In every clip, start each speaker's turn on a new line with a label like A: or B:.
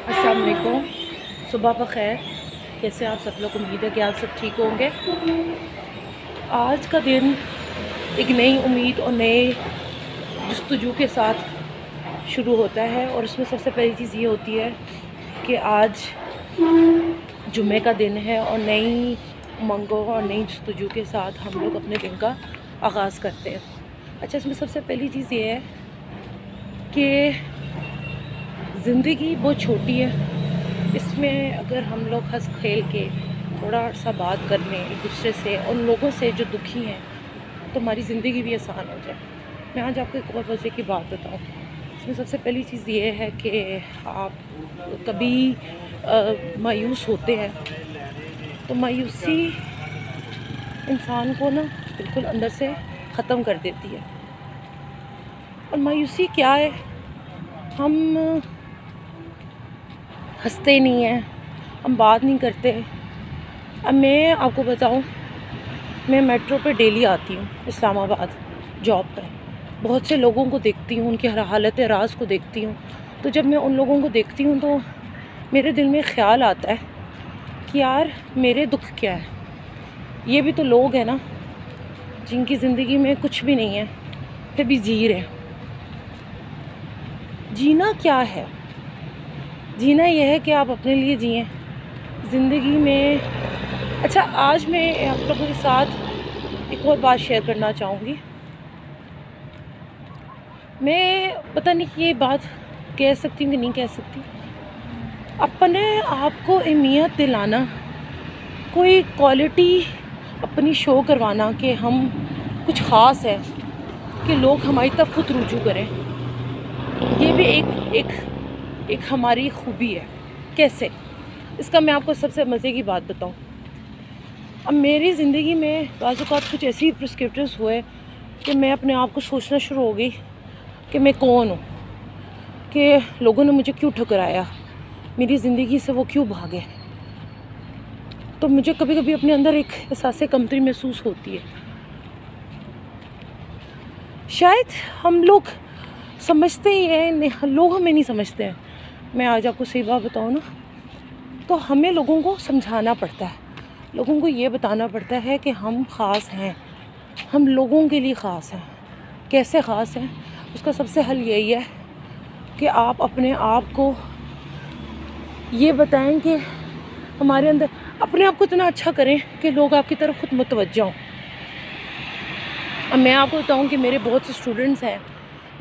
A: अस्सलाम वालेकुम। सुबह बख़ैर। कैसे आप सब लोग? उम्मीद है कि आप सब ठीक होंगे। आज का दिन एक नई उम्मीद और नए जस्तजू के साथ शुरू होता है और उसमें सबसे पहली चीज़ ये होती है कि आज जुम्मे का दिन है और नई उमंगों और नई जस्तजू के साथ हम लोग अपने दिन का आगाज़ करते हैं। अच्छा, इसमें सबसे पहली चीज़ ये है कि ज़िंदगी बहुत छोटी है। इसमें अगर हम लोग हंस खेल के थोड़ा सा बात कर लें एक दूसरे से, उन लोगों से जो दुखी हैं, तो हमारी ज़िंदगी भी आसान हो जाए। मैं आज आपको एक और मज़े की बात बताऊं। इसमें सबसे पहली चीज़ ये है कि आप कभी मायूस होते हैं तो मायूसी इंसान को ना बिल्कुल अंदर से ख़त्म कर देती है। और मायूसी क्या है? हम हंसते नहीं हैं, हम बात नहीं करते। अब मैं आपको बताऊं, मैं मेट्रो पे डेली आती हूँ इस्लामाबाद जॉब पे। बहुत से लोगों को देखती हूँ, उनकी हर हालत राज को देखती हूँ। तो जब मैं उन लोगों को देखती हूँ तो मेरे दिल में ख़्याल आता है कि यार मेरे दुख क्या है। ये भी तो लोग हैं ना, जिनकी ज़िंदगी में कुछ भी नहीं है फिर भी जी रहे हैं। जीना क्या है? जीना यह है कि आप अपने लिए जिएं ज़िंदगी में। अच्छा, आज मैं आप लोगों के साथ एक और बात शेयर करना चाहूँगी। मैं पता नहीं कि ये बात कह सकती हूँ कि नहीं कह सकती। अपने आप को अहमियत दिलाना, कोई क्वालिटी अपनी शो करवाना कि हम कुछ ख़ास है, कि लोग हमारी तरफ खुद रुजू करें, ये भी एक हमारी खूबी है। कैसे? इसका मैं आपको सबसे मज़े की बात बताऊं। अब मेरी ज़िंदगी में बाज़ औक़ात कुछ ऐसी प्रिस्क्रिप्टिव्स हुए कि मैं अपने आप को सोचना शुरू हो गई कि मैं कौन हूँ, कि लोगों ने मुझे क्यों ठुकराया, मेरी ज़िंदगी से वो क्यों भागे। तो मुझे कभी कभी अपने अंदर एक एहसास कमतरी महसूस होती है। शायद हम लोग समझते ही हैं, लोग हमें नहीं समझते हैं। मैं आज आपको सही बात बताऊँ ना, तो हमें लोगों को समझाना पड़ता है, लोगों को ये बताना पड़ता है कि हम ख़ास हैं, हम लोगों के लिए ख़ास हैं। कैसे ख़ास हैं? उसका सबसे हल यही है कि आप अपने आप को ये बताएं कि हमारे अंदर अपने आप को इतना अच्छा करें कि लोग आपकी तरफ खुद मुतवज्जह हों। अब मैं आपको बताऊं कि मेरे बहुत से स्टूडेंट्स हैं,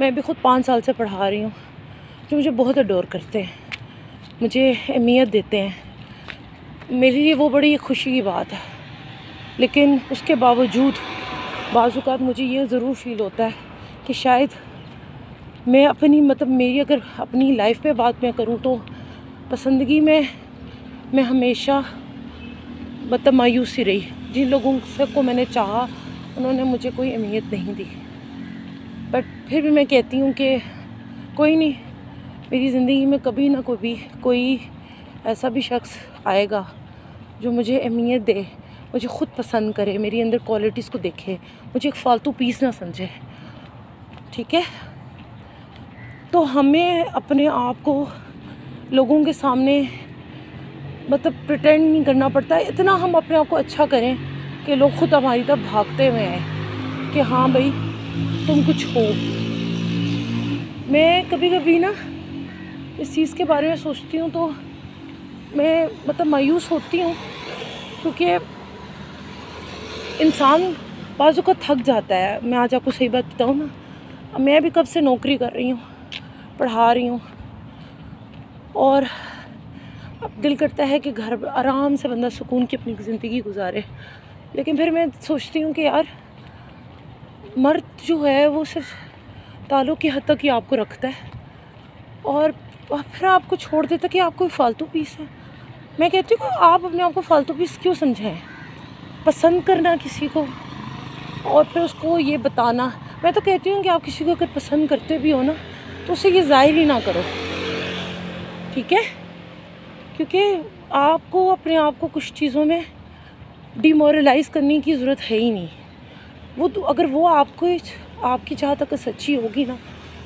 A: मैं भी खुद 5 साल से पढ़ा रही हूँ, जो मुझे बहुत अडोर करते हैं, मुझे अहमियत देते हैं। मेरे लिए वो बड़ी खुशी की बात है। लेकिन उसके बावजूद बाज़ औक़ात मुझे ये ज़रूर फ़ील होता है कि शायद मैं अपनी मेरी अगर अपनी लाइफ पे बात मैं करूँ तो पसंदगी में मैं हमेशा मायूसी रही। जिन लोगों से को मैंने चाहा उन्होंने मुझे कोई अहमियत नहीं दी। बट फिर भी मैं कहती हूँ कि कोई नहीं, मेरी ज़िंदगी में कभी ना कभी कोई ऐसा भी शख्स आएगा जो मुझे अहमियत दे, मुझे ख़ुद पसंद करे, मेरी अंदर क्वालिटीज़ को देखे, मुझे एक फ़ालतू पीस ना समझे। ठीक है? तो हमें अपने आप को लोगों के सामने प्रिटेंड नहीं करना पड़ता है। इतना हम अपने आप को अच्छा करें कि लोग खुद हमारी तरफ भागते हुए हैं कि हाँ भाई तुम कुछ हो। मैं कभी कभी ना इस चीज़ के बारे में सोचती हूँ तो मैं मायूस होती हूँ, क्योंकि इंसान बाज़ों का थक जाता है। मैं आज आपको सही बात बताऊँ ना, मैं भी कब से नौकरी कर रही हूँ, पढ़ा रही हूँ, और अब दिल करता है कि घर आराम से बंदा सुकून की अपनी ज़िंदगी गुजारे। लेकिन फिर मैं सोचती हूँ कि यार मर्द जो है वो सिर्फ ताल्लुक़ की हद तक ही आपको रखता है और फिर आपको छोड़ देता कि आप कोई फ़ालतू पीस है। मैं कहती हूँ कि आप अपने आप को फ़ालतू पीस क्यों समझें? पसंद करना किसी को और फिर उसको ये बताना, मैं तो कहती हूँ कि आप किसी को अगर पसंद करते भी हो ना तो उसे ये ज़ाहिर ही ना करो। ठीक है? क्योंकि आपको अपने आप को कुछ चीज़ों में डिमोरलाइज़ करने की ज़रूरत है ही नहीं। वो तो अगर वो आपकी चाहत अगर सच्ची होगी ना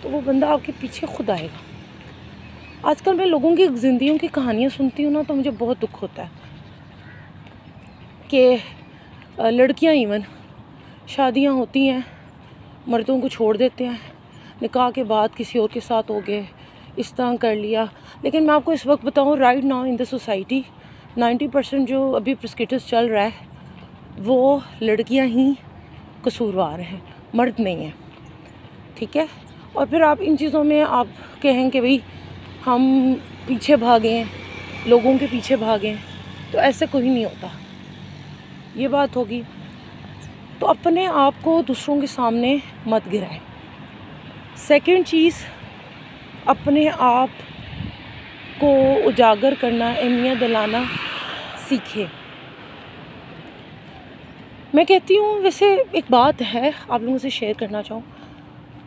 A: तो वो बंदा आपके पीछे खुद आएगा। आजकल मैं लोगों की ज़िंदगियों की कहानियाँ सुनती हूँ ना, तो मुझे बहुत दुख होता है कि लड़कियाँ इवन शादियाँ होती हैं, मर्दों को छोड़ देते हैं, निकाह के बाद किसी और के साथ हो गए, इस तरह कर लिया। लेकिन मैं आपको इस वक्त बताऊँ, right now in the society 90% जो अभी प्रोस्किटस चल रहा है वो लड़कियां ही कसूरवार हैं, मर्द नहीं है, ठीक है। और फिर आप इन चीज़ों में आप कहें कि भाई हम पीछे भागें, लोगों के पीछे भागें, तो ऐसे कोई नहीं होता, ये बात होगी। तो अपने आप को दूसरों के सामने मत गिराएं। सेकंड चीज़, अपने आप को उजागर करना, अहमियत दिलाना सीखें। मैं कहती हूँ, वैसे एक बात है आप लोगों से शेयर करना चाहूँ,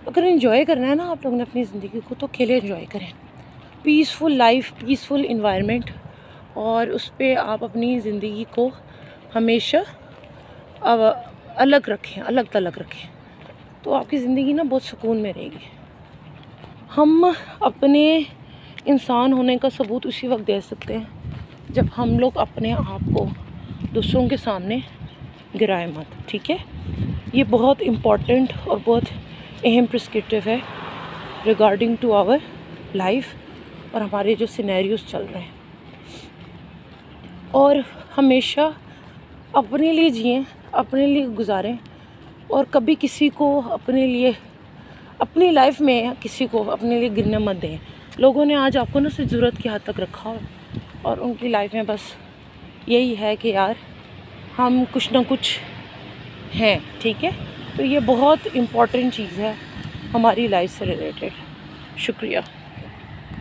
A: अगर एंजॉय करना है ना आप लोगों ने अपनी ज़िंदगी को, तो अकेले एंजॉय करें। पीसफुल लाइफ, पीसफुल इन्वायरमेंट, और उस पर आप अपनी ज़िंदगी को हमेशा अलग रखें, अलग थलग रखें, तो आपकी ज़िंदगी ना बहुत सुकून में रहेगी। हम अपने इंसान होने का सबूत उसी वक्त दे सकते हैं जब हम लोग अपने आप को दूसरों के सामने गिराए मत, ठीक है। ये बहुत इम्पॉर्टेंट और बहुत अहम प्रिस्क्रिप्टिव है रिगार्डिंग टू आवर लाइफ और हमारे जो सिनेरियोस चल रहे हैं। और हमेशा अपने लिए जिएं, अपने लिए गुजारें, और कभी किसी को अपने लिए, अपनी लाइफ में किसी को अपने लिए गिरने मत दें। लोगों ने आज आपको ना सिर्फ ज़रूरत की हद तक रखा हो, और उनकी लाइफ में बस यही है कि यार हम कुछ ना कुछ हैं, ठीक है। तो ये बहुत इम्पॉर्टेंट चीज़ है हमारी लाइफ से रिलेटेड। शुक्रिया।